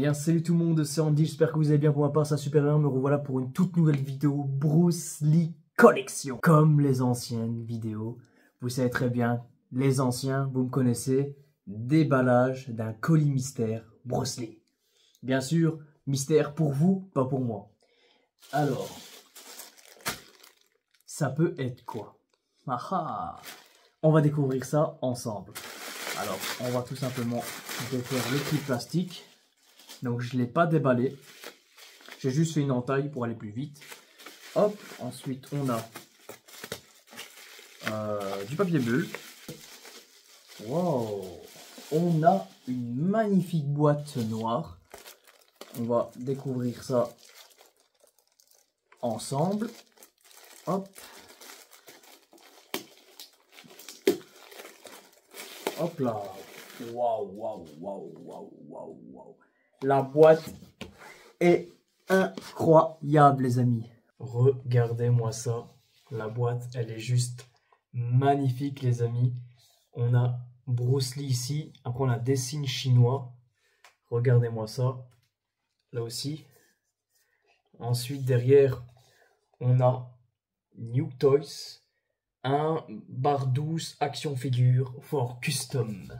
bien, salut tout le monde, c'est Andy, j'espère que vous allez bien. Pour ma part, ça super bien. Me revoilà pour une toute nouvelle vidéo Bruce Lee Collection. Comme les anciennes vidéos, vous savez très bien, les anciens, vous me connaissez, déballage d'un colis mystère Bruce Lee. Bien sûr, mystère pour vous, pas pour moi. Alors, ça peut être quoi? Ah, on va découvrir ça ensemble. Alors, on va tout simplement défaire le clip plastique. Donc, je ne l'ai pas déballé. J'ai juste fait une entaille pour aller plus vite. Hop, ensuite, on a du papier bulle. Wow, on a une magnifique boîte noire. On va découvrir ça ensemble. Hop. Hop là. Waouh, waouh, waouh, waouh, waouh, waouh. La boîte est incroyable, les amis. Regardez-moi ça. La boîte, elle est juste magnifique, les amis. On a Bruce Lee ici. Après, on a des signes chinois. Regardez-moi ça. Là aussi. Ensuite, derrière, on a New Toys. Un bar 12 action figure for custom.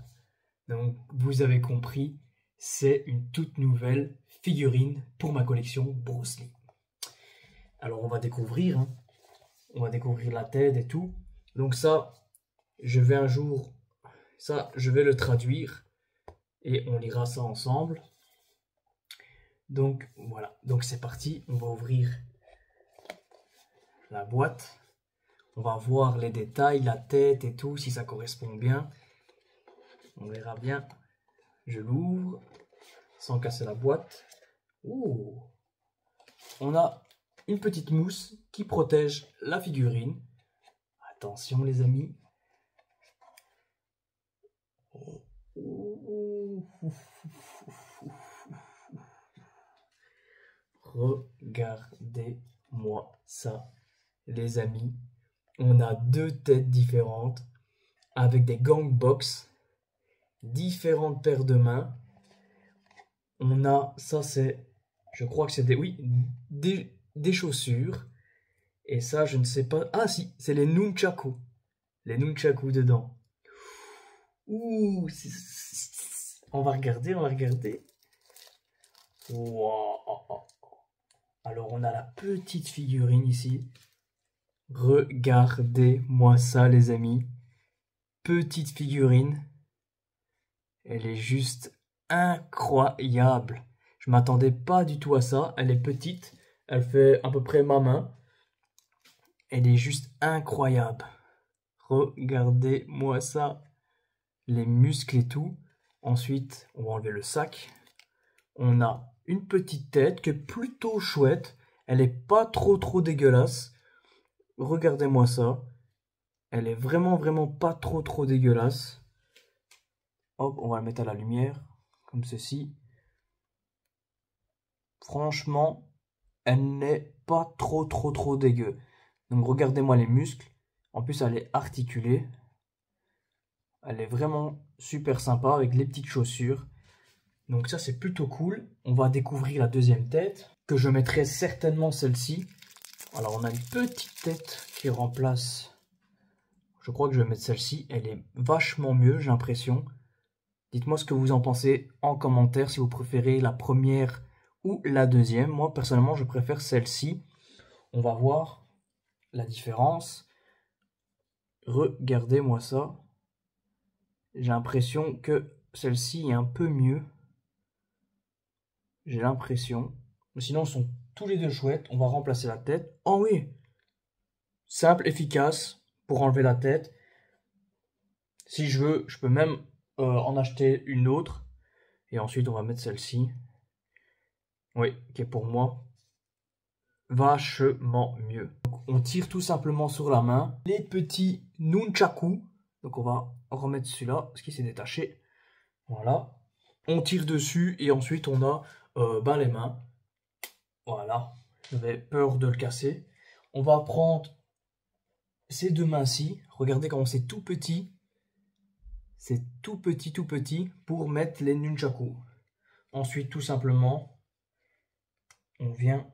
Donc, vous avez compris, c'est une toute nouvelle figurine pour ma collection Bruce Lee. Alors, on va découvrir. On va découvrir la tête et tout. Donc ça, je vais un jour... Ça, je vais le traduire. Et on lira ça ensemble. Donc, voilà. Donc, c'est parti. On va ouvrir la boîte. On va voir les détails, la tête et tout, si ça correspond bien. On verra bien. Je l'ouvre sans casser la boîte. Ouh. On a une petite mousse qui protège la figurine. Attention les amis. Regardez-moi ça, les amis. On a deux têtes différentes avec des gang box, différentes paires de mains. On a, ça c'est, je crois que c'est des chaussures. Et ça, je ne sais pas. Ah si, c'est les nunchaku. Les nunchaku dedans. Ouh, on va regarder, on va regarder. Wow. Alors, on a la petite figurine ici. Regardez-moi ça, les amis. Petite figurine. Elle est juste incroyable. Je m'attendais pas du tout à ça. Elle est petite. Elle fait à peu près ma main. Elle est juste incroyable. Regardez-moi ça. Les muscles et tout. Ensuite, on va enlever le sac. On a une petite tête qui est plutôt chouette. Elle est pas trop dégueulasse. Regardez-moi ça. Elle est vraiment pas trop dégueulasse. Hop, on va la mettre à la lumière. Comme ceci. Franchement, elle n'est pas trop dégueu. Donc regardez-moi les muscles. En plus, elle est articulée. Elle est vraiment super sympa avec les petites chaussures. Donc ça, c'est plutôt cool. On va découvrir la deuxième tête, que je mettrai certainement celle-ci. Alors, on a une petite tête qui remplace... Je crois que je vais mettre celle-ci. Elle est vachement mieux, j'ai l'impression. Dites-moi ce que vous en pensez en commentaire, si vous préférez la première ou la deuxième. Moi, personnellement, je préfère celle-ci. On va voir la différence. Regardez-moi ça. J'ai l'impression que celle-ci est un peu mieux. J'ai l'impression. Sinon, ils sont tous les deux chouettes. On va remplacer la tête. Oh oui! Simple, efficace pour enlever la tête. Si je veux, je peux même en acheter une autre. Et ensuite, on va mettre celle-ci. Oui, qui est pour moi vachement mieux. Donc, on tire tout simplement sur la main. Les petits nunchaku. Donc, on va remettre celui-là, parce qu'il s'est détaché. Voilà. On tire dessus et ensuite, on a les mains. Voilà. J'avais peur de le casser. On va prendre ces deux mains-ci. Regardez comment c'est tout petit. C'est tout petit pour mettre les nunchaku. Ensuite, tout simplement, on vient...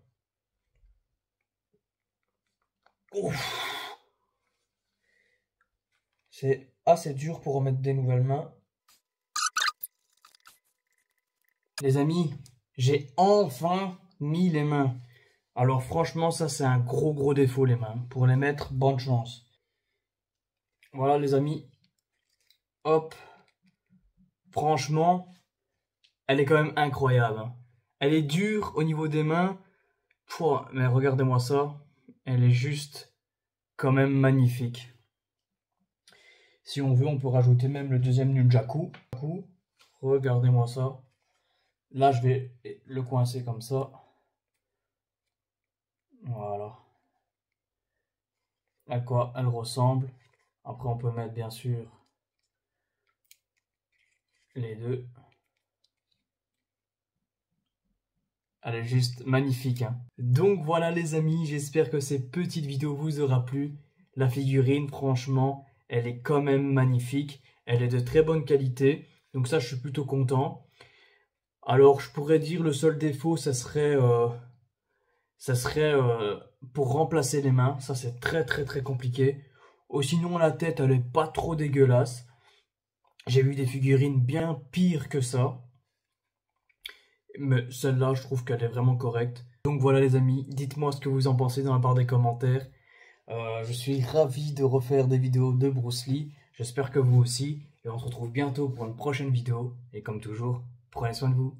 Ouf. C'est assez dur pour remettre des nouvelles mains. Les amis, j'ai enfin mis les mains. Alors franchement, ça c'est un gros défaut les mains. Pour les mettre, bonne chance. Voilà les amis. Hop. Franchement, elle est quand même incroyable. Hein. Elle est dure au niveau des mains. Pouah, mais regardez-moi ça. Elle est juste quand même magnifique. Si on veut, on peut rajouter même le deuxième nunchaku. Regardez-moi ça. Là, je vais le coincer comme ça. Voilà. À quoi elle ressemble. Après, on peut mettre bien sûr les deux. Elle est juste magnifique. Hein. Donc voilà les amis, j'espère que cette petite vidéo vous aura plu. La figurine, franchement, elle est quand même magnifique. Elle est de très bonne qualité. Donc ça, je suis plutôt content. Alors, je pourrais dire le seul défaut, ça serait pour remplacer les mains. Ça, c'est très compliqué. Sinon, la tête, elle est pas trop dégueulasse. J'ai vu des figurines bien pires que ça. Mais celle-là, je trouve qu'elle est vraiment correcte. Donc voilà les amis, dites-moi ce que vous en pensez dans la barre des commentaires. Je suis ravi de refaire des vidéos de Bruce Lee. J'espère que vous aussi. Et on se retrouve bientôt pour une prochaine vidéo. Et comme toujours, prenez soin de vous.